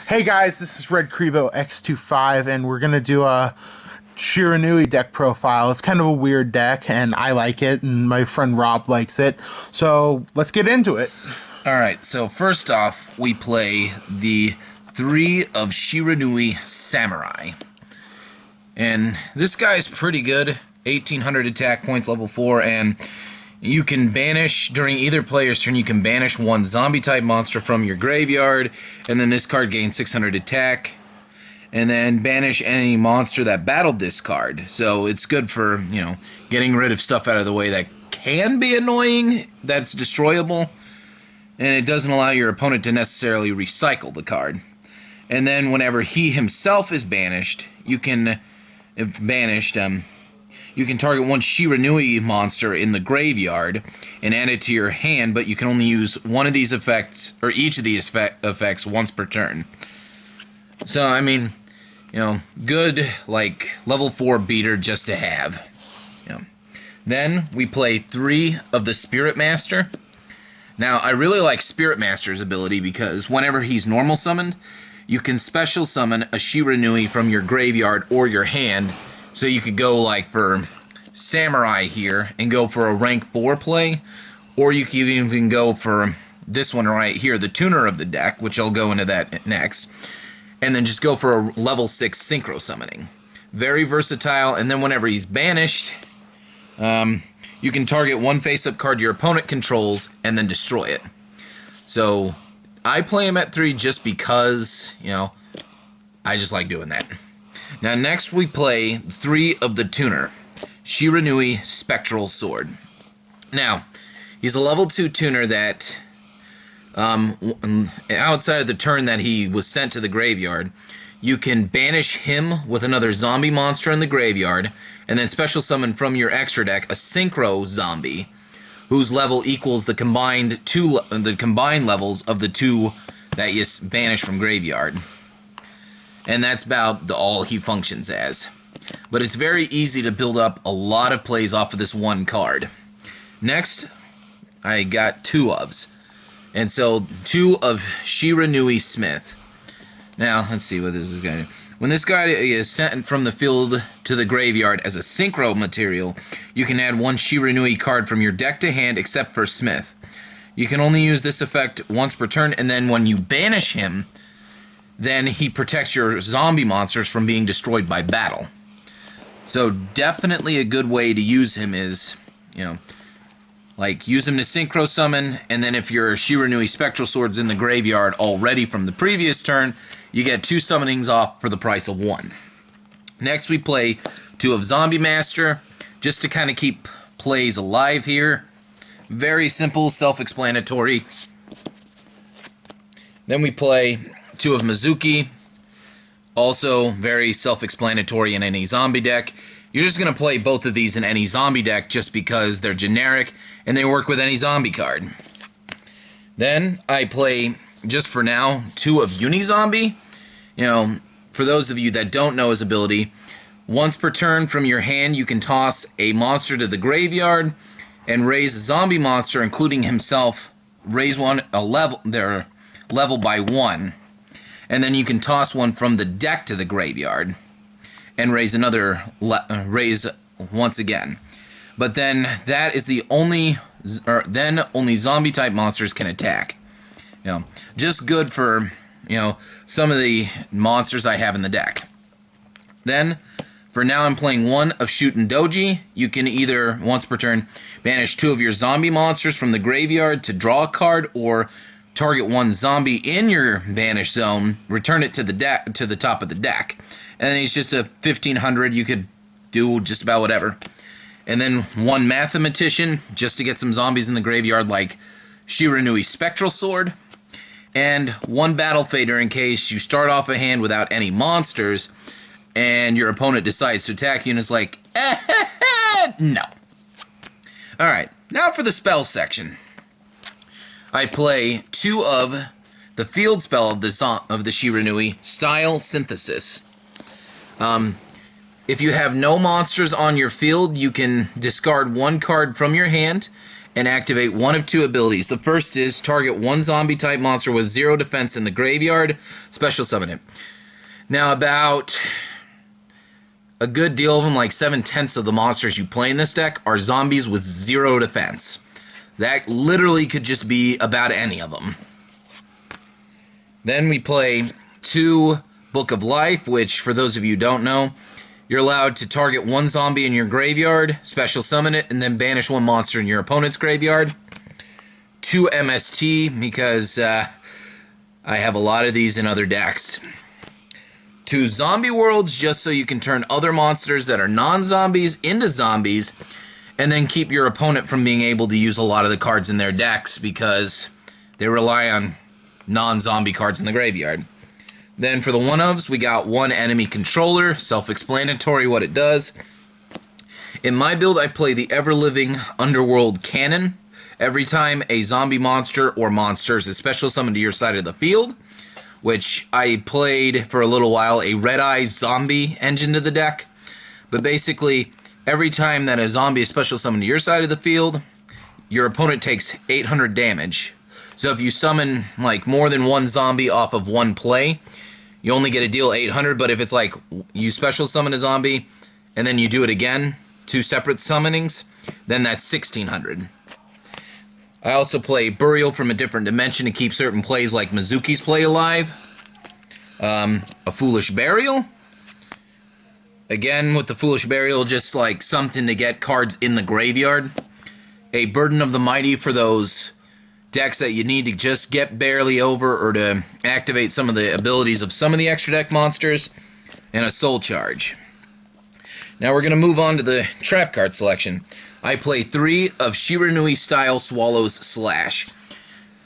Hey guys, this is Red Krebo X25, and we're gonna do a Shiranui deck profile. It's kind of a weird deck, and I like it, and my friend Rob likes it. So let's get into it. Alright, so first off, we play the 3 of Shiranui Samurai. And this guy's pretty good. 1800 attack points, level 4, and you can banish, during either player's turn, you can banish one zombie-type monster from your graveyard, and then this card gains 600 attack, and then banish any monster that battled this card. So it's good for, getting rid of stuff out of the way that can be annoying, that's destroyable, and it doesn't allow your opponent to necessarily recycle the card. And then whenever he himself is banished, you can, if banished, you can target one Shiranui monster in the graveyard and add it to your hand, but you can only use one of these effects, or each of these effects, once per turn. So, I mean, good, like, level 4 beater just to have. Then, we play 3 of the Spirit Master. Now, I really like Spirit Master's ability because whenever he's normal summoned, you can special summon a Shiranui from your graveyard or your hand. So you could go like for Samurai here and go for a rank 4 play, or you could even go for this one right here, the tuner of the deck, which I'll go into that next, and then just go for a level 6 synchro summoning. Very versatile, and then whenever he's banished, you can target one face-up card your opponent controls and then destroy it. So I play him at 3 just because, I just like doing that. Now next we play 3 of the tuner, Shiranui Spectral Sword. Now, he's a level 2 tuner that, outside of the turn that he was sent to the graveyard, you can banish him with another zombie monster in the graveyard, and then special summon from your extra deck a synchro zombie, whose level equals the combined levels of the 2 that you banished from graveyard. And that's about all he functions as. But it's very easy to build up a lot of plays off of this one card. Next, I got 2 ofs. And so, 2 of Shiranui Smith. Now, let's see what this is going to do. When this guy is sent from the field to the graveyard as a synchro material, you can add one Shiranui card from your deck to hand except for Smith. You can only use this effect once per turn, and then when you banish him, then he protects your zombie monsters from being destroyed by battle. So definitely a good way to use him is, like use him to synchro summon, and then if your Shiranui Spectral Sword's in the graveyard already from the previous turn, you get 2 summonings off for the price of 1. Next we play 2 of Zombie Master, just to kind of keep plays alive here. Very simple, self-explanatory. Then we play 2 of Mizuki, also very self-explanatory in any zombie deck. You're just going to play both of these in any zombie deck just because they're generic and they work with any zombie card. Then I play, just for now, 2 of Unizombie. For those of you that don't know his ability, once per turn from your hand you can toss a monster to the graveyard and raise a zombie monster, including himself, raise their level by 1. And then you can toss one from the deck to the graveyard and raise raise once again. But then that is the only zombie type monsters can attack. Just good for, some of the monsters I have in the deck. Then, for now I'm playing 1 of Shootin' Doji. You can either, once per turn, banish 2 of your zombie monsters from the graveyard to draw a card, or target 1 zombie in your banish zone, return it to the top of the deck. And then he's just a 1500, you could do just about whatever. And then 1 Mathematician, just to get some zombies in the graveyard like Shiranui Spectral Sword. And 1 Battle Fader in case you start off a hand without any monsters, and your opponent decides to attack you and is like, no. Alright, now for the spell section. I play 2 of the field spell of the Shiranui, Style Synthesis. If you have no monsters on your field, you can discard 1 card from your hand and activate one of two abilities. The first is target one zombie type monster with 0 defense in the graveyard, special summon it. Now about a good deal of them, like 7/10 of the monsters you play in this deck, are zombies with 0 defense. That literally could just be about any of them. Then we play 2 Book of Life, which, for those of you who don't know, you're allowed to target one zombie in your graveyard, special summon it, and then banish one monster in your opponent's graveyard. 2 MST, because I have a lot of these in other decks. 2 Zombie Worlds, just so you can turn other monsters that are non-zombies into zombies, and then keep your opponent from being able to use a lot of the cards in their decks, because they rely on non-zombie cards in the graveyard. Then for the 1-ofs, we got 1 Enemy Controller, self-explanatory what it does. In my build, I play the ever-living Underworld Cannon. Every time a zombie monster or monsters is special summoned to your side of the field, which I played for a little while a Red Eye Zombie engine to the deck. But basically, every time that a zombie is special summoned to your side of the field, your opponent takes 800 damage. So if you summon like more than 1 zombie off of 1 play, you only get to deal 800, but if it's like you special summon a zombie and then you do it again, 2 separate summonings, then that's 1600. I also play Burial from a Different Dimension to keep certain plays like Mizuki's play alive. A Foolish Burial. Again, with the Foolish Burial, just like something to get cards in the graveyard. A Burden of the Mighty for those decks that you need to just get barely over or to activate some of the abilities of some of the extra deck monsters. And a Soul Charge. Now we're going to move on to the trap card selection. I play 3 of Shiranui style Swallow's Slash.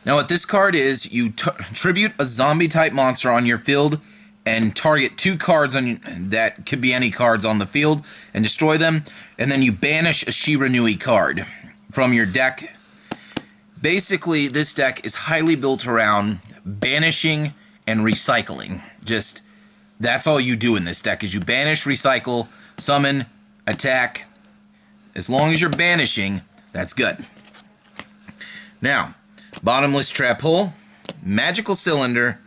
Now what this card is, you tribute a zombie type monster on your field and target 2 cards that could be any cards on the field and destroy them, and then you banish a Shiranui card from your deck. Basically, this deck is highly built around banishing and recycling. Just, that's all you do in this deck, is you banish, recycle, summon, attack. As long as you're banishing, that's good. Now, Bottomless Trap Hole, Magical Cylinder,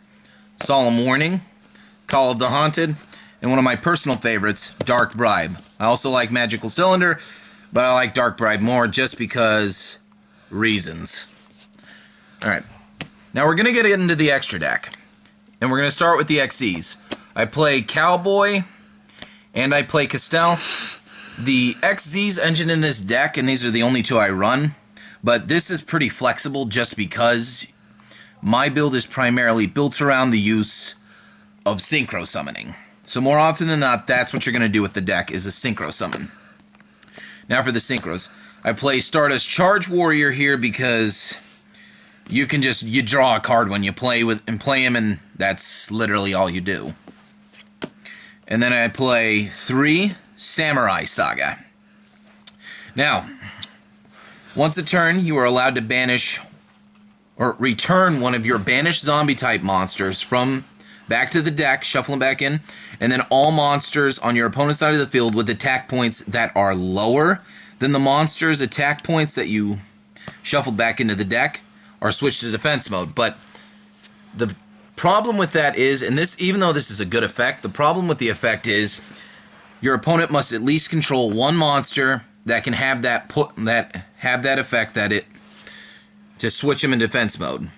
Solemn Warning, Call of the Haunted, and one of my personal favorites, Dark Bribe. I also like Magical Cylinder, but I like Dark Bribe more just because reasons. Alright, now we're going to get into the extra deck, and we're going to start with the XEs. I play Cowboy, and I play Castell. The XZ's engine in this deck, and these are the only 2 I run, but this is pretty flexible just because my build is primarily built around the use of synchro summoning. So more often than not, that's what you're going to do with the deck, is a synchro summon. Now for the synchros. I play Stardust Charge Warrior here because you can just, you draw a card when you play him, and that's literally all you do. And then I play 3 Samurai Saga. Now, once a turn, you are allowed to banish or return one of your banished zombie type monsters from back to the deck, shuffle them back in, and then all monsters on your opponent's side of the field with attack points that are lower than the monster's attack points that you shuffled back into the deck are switched to defense mode. But the problem with that is, and this, even though this is a good effect, the problem with the effect is your opponent must at least control 1 monster that can have that effect to switch him in defense mode.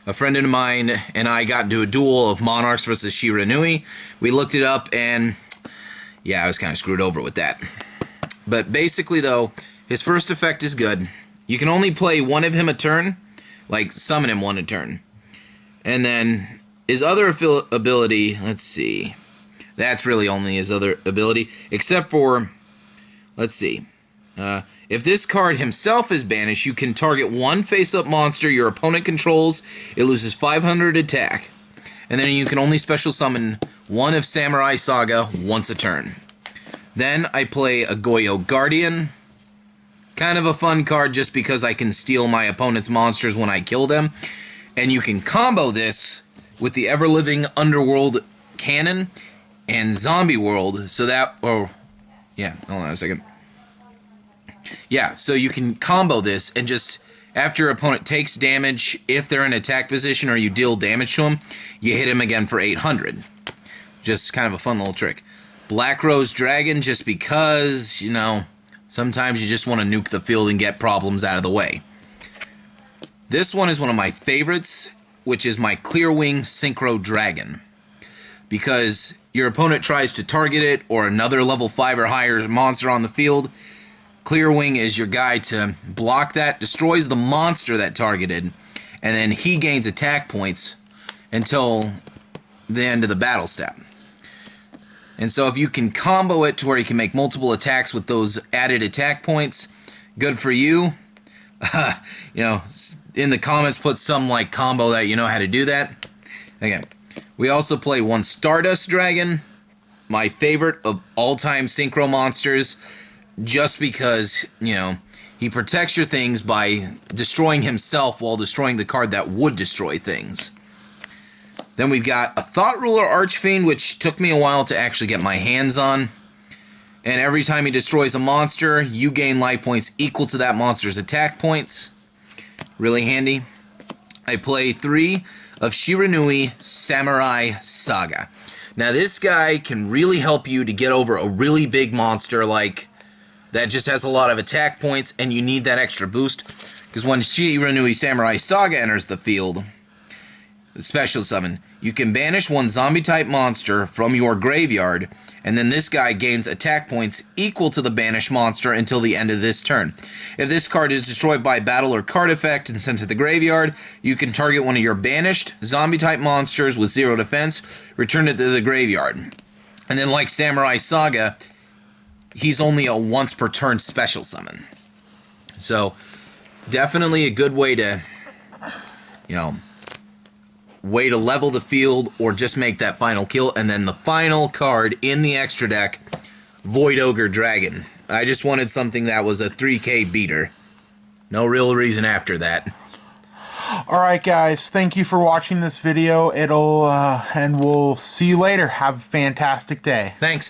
A friend of mine and I got into a duel of Monarchs versus Shiranui. We looked it up, and yeah, I was kind of screwed over with that. But basically, though, his first effect is good. You can only play 1 of him a turn, like summon him 1 a turn. And then his other ability, let's see, that's really only his other ability, except for, let's see, if this card himself is banished, you can target 1 face-up monster your opponent controls. It loses 500 attack. And then you can only special summon 1 of Samurai Saga once a turn. Then I play a Goyo Guardian. Kind of a fun card just because I can steal my opponent's monsters when I kill them. And you can combo this with the ever-living Underworld Cannon and Zombie World. So that, hold on a second. Yeah, so you can combo this and just After your opponent takes damage, if they're in attack position or you deal damage to them, you hit him again for 800. Just kind of a fun little trick. Black Rose Dragon, just because, you know, sometimes you just want to nuke the field and get problems out of the way. This one is one of my favorites, which is my Clear Wing Synchro Dragon. Because your opponent tries to target it or another level 5 or higher monster on the field, Clear Wing is your guy to block that, destroys the monster that targeted, and then he gains attack points until the end of the battle step. And so if you can combo it to where you can make multiple attacks with those added attack points, good for you. You know, in the comments put some like combo that you know how to do that. Okay. We also play one Stardust Dragon, my favorite of all-time synchro monsters, just because, you know, he protects your things by destroying himself while destroying the card that would destroy things. Then we've got a Thought Ruler Archfiend, which took me a while to actually get my hands on. And every time he destroys a monster, you gain life points equal to that monster's attack points. Really handy. I play 3 of Shiranui Samurai Saga. Now this guy can really help you to get over a really big monster like that just has a lot of attack points and you need that extra boost. Because when Shiranui Samurai Saga enters the field, special summon, you can banish one zombie type monster from your graveyard, and then this guy gains attack points equal to the banished monster until the end of this turn. If this card is destroyed by battle or card effect and sent to the graveyard, you can target one of your banished zombie type monsters with 0 defense, return it to the graveyard. And then like Samurai Saga, he's only a once per turn special summon. So definitely a good way to, you know, level the field or just make that final kill. And then the final card in the extra deck, Void Ogre Dragon. I just wanted something that was a 3K beater. No real reason after that. Alright guys, thank you for watching this video. And we'll see you later. Have a fantastic day. Thanks.